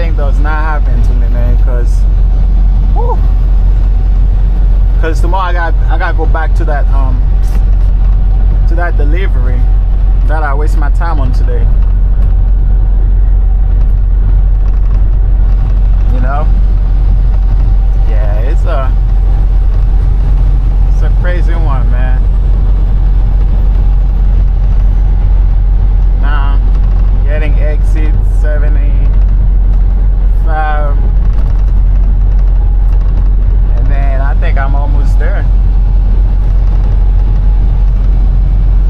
thing does not happen to me, man, because tomorrow I gotta go back to that delivery that I waste my time on today. You know? Yeah, it's a crazy one, man. Now, getting exit 75, and then I think I'm almost there.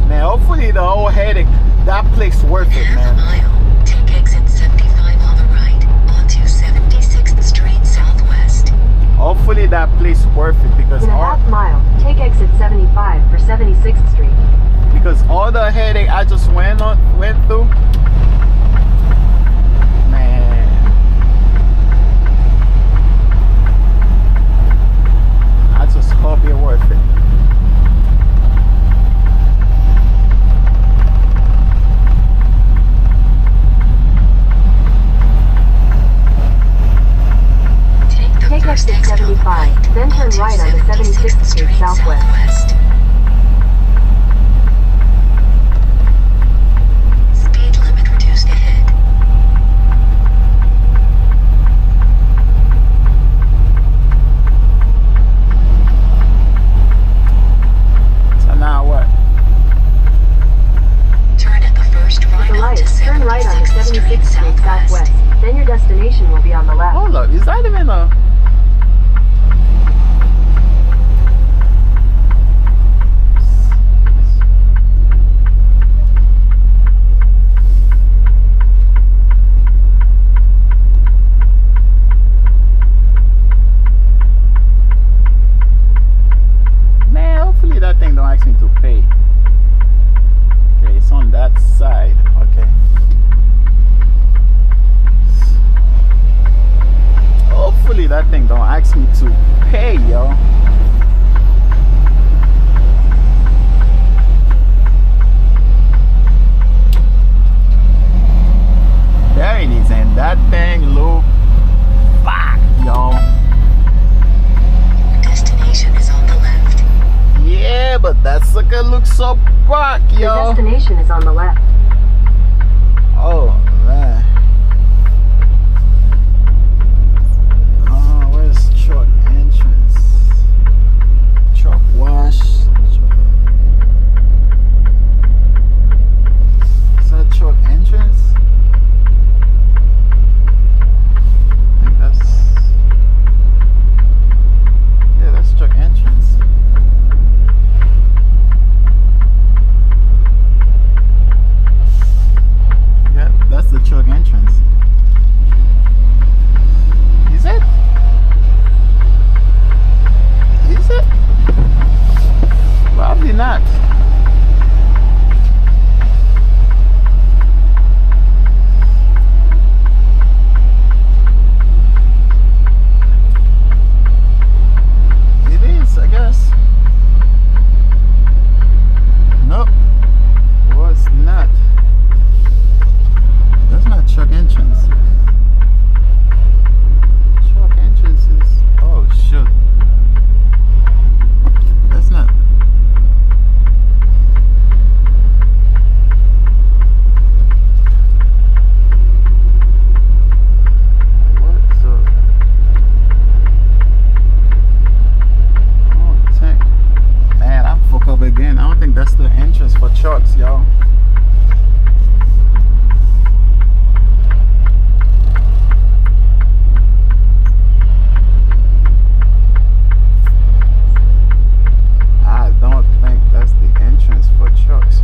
Man, hopefully the whole headache, that place worth it, man. Mile, take exit 75 on the right, onto 76th Street Southwest. Hopefully that place worth it, because in a half mile, take exit 75 for 76th Street. Because all the headache I just went through, man. I just hope it's worth it. Take exit 75, then turn right on the 76th Street Southwest. Speed limit reduced ahead. So now what? Turn at the first right With the light, turn right on the 76th Street Southwest. Then your destination will be on the left. Hold up, is that even a... Man, hopefully that thing don't ask me to pay. Okay, it's on that side, okay. Hopefully that thing don't ask me to pay, yo. There it is, and that thing look back, yo. Your destination is on the left. Yeah, but that sucker looks so back, yo. Your destination is on the left. Oh, man. Where's truck entrance? Truck wash. Is that truck entrance? I think that's... Yeah, that's truck entrance. Yep, that's the truck entrance. Is it? Is it? Probably not. It is, I guess. Nope. Was not. That's not truck entrance. Truck entrance is... Oh, shoot. That's not... What the... Oh, tank. Man, I'm fucked up again. I don't think that's the entrance for trucks, y'all. I don't think that's the entrance for trucks.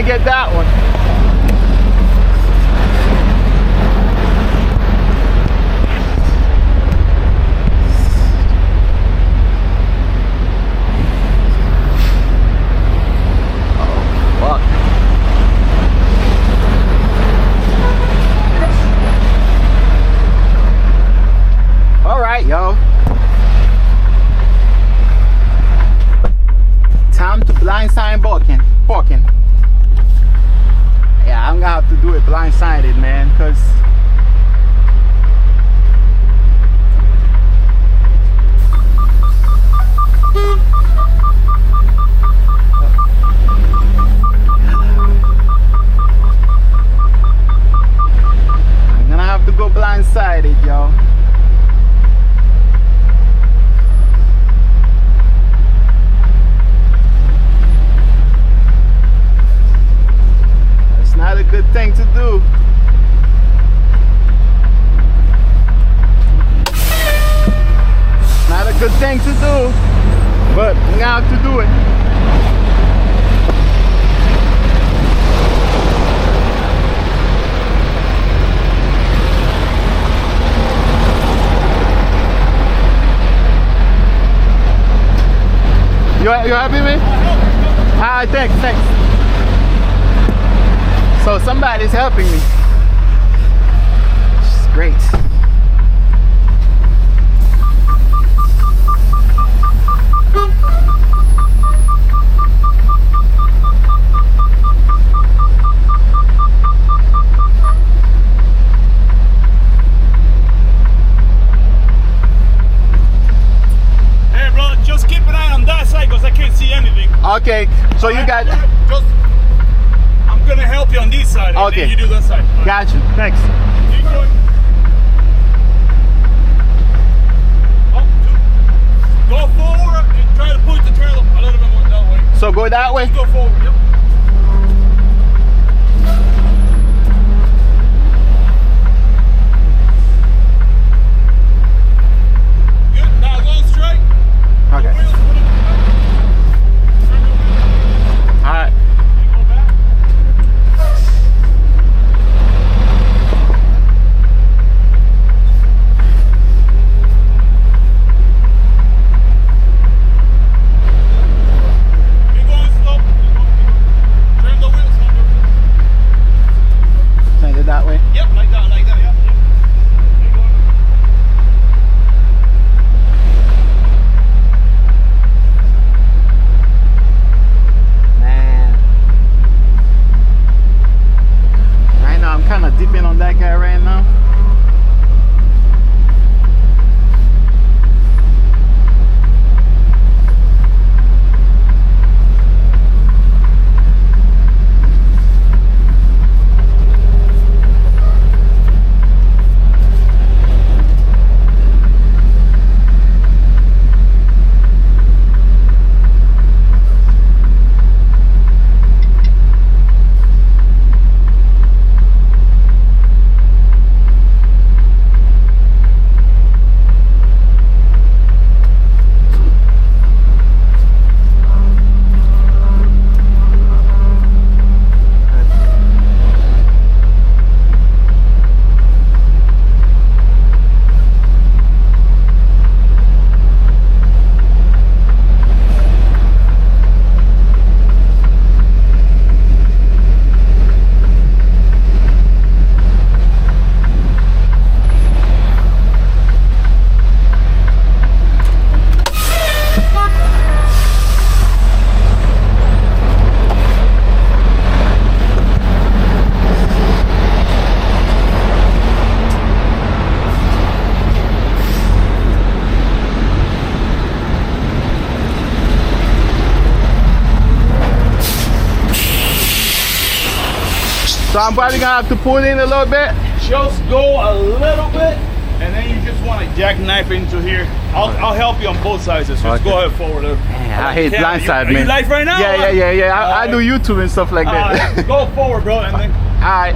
to get that one. Yo, time to blindside parking. Yeah, I'm gonna have to do it blindsided, man, because I'm gonna have to go blindsided, yo. Not a good thing to do. Not a good thing to do, but we have to do it. You happy with me? Ah, thanks. So somebody's helping me. It's great. Hey bro, just keep an eye on that side because I can't see anything. Okay, so you got... I'm gonna help you on this side, and okay. then you do that side. Got you. Thanks. Keep going. Go forward and try to push the trailer a little bit more that way. So go that way? Just go forward, yep. Good, now go straight. Okay. Wheels, put it back. Alright. Go back. Keep going slow. Turn the wheels under. Turn it that way. Yep, like that, yep. Keep going. Man. Right now I'm kind of dipping on that guy right now. So I'm probably gonna have to pull in a little bit. Just go a little bit, and then you just want to jackknife into here. I'll help you on both sides. So just go ahead forward. Man, I hate blindside, Are man. you live right now? Yeah. I do YouTube and stuff like that. Go forward, bro, and then. Alright.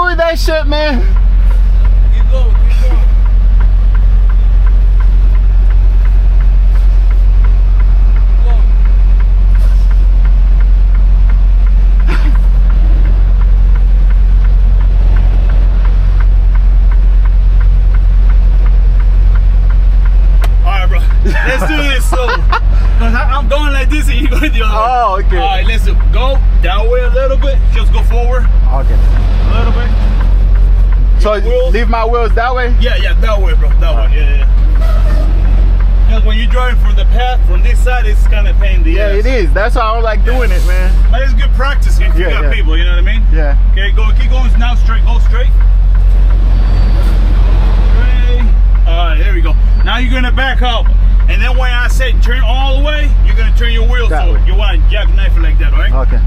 doing that shit, man. Keep going, keep going. Let's do this slow. Cause I'm going like this and you're going the other way. Oh, okay. Alright, let's go that way a little bit. Just go forward Okay. a little bit. So wheels. leave my wheels that way? Yeah, that way, bro. That way. Yeah. Because when you're driving from the path, from this side, it's kind of pain in the Yeah, ass. it is. That's why I don't like doing it, man. But it's good practice if you got people, you know what I mean? Yeah. Okay, keep going now straight. Go straight. Alright, there we go. Now you're gonna back up. And then when I say turn all the way, you're gonna turn your wheels That so way. you want to jackknife it like that, alright? Okay.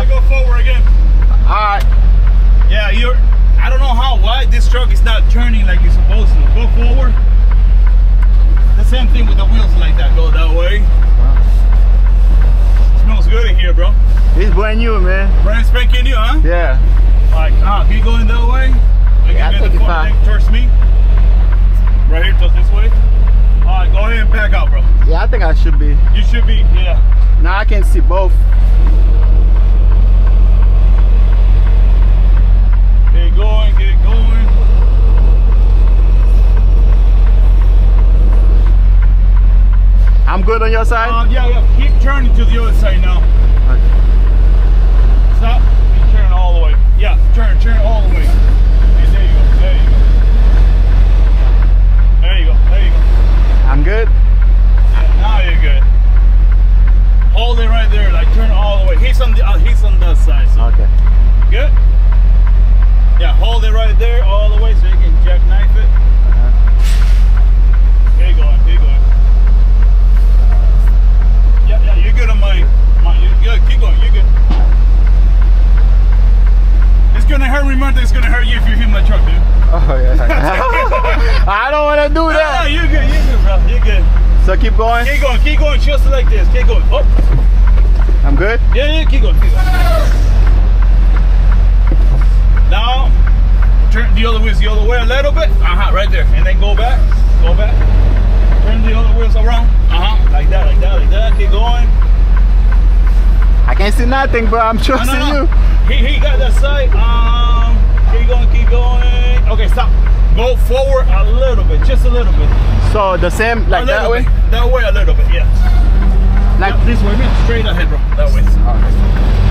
Go forward again. Alright. Yeah, I don't know why this truck is not turning like it's supposed to. Go forward. The same thing with the wheels like that. Go that way. Smells good in here, bro. It's brand new, man. Brand spanking new, huh? Yeah. Like, keep going that way. Yeah, I think it's fine. Towards me. Right here, towards this way. Alright, go ahead and back out, bro. Yeah, I think I should be. You should be, yeah. Now I can see both. Get it going, get it going. I'm good on your side? Yeah, keep turning to the other side now. Okay. Stop and turn all the way. Yeah, turn all the way. Okay, there you go, there you go. There you go, there you go. I'm good? Yeah, now you're good. Hold it right there, like turn all the way. He's on that side, so. Okay. Good? Yeah, hold it right there all the way so you can jackknife it. Keep going, keep going. Yeah, you're good on mine. You're good, keep going, you're good. It's gonna hurt me more than it's gonna hurt you if you hit my truck, dude. Oh, yeah. I don't want to do No, that. you're good, bro, you're good. So keep going? Keep going, just like this, keep going. Oh. I'm good? Yeah, keep going, keep going. Now, turn the other wheels the other way a little bit. Right there. And then go back. Go back. Turn the other wheels around. Like that, like that, like that. Keep going. I can't see nothing, bro. I'm trusting you. He got that side. Keep going, keep going. Okay, stop. Go forward a little bit, just a little bit. So the same, like that way? That way a little bit, yeah. Like this way, man. Straight ahead, bro. That way. Okay.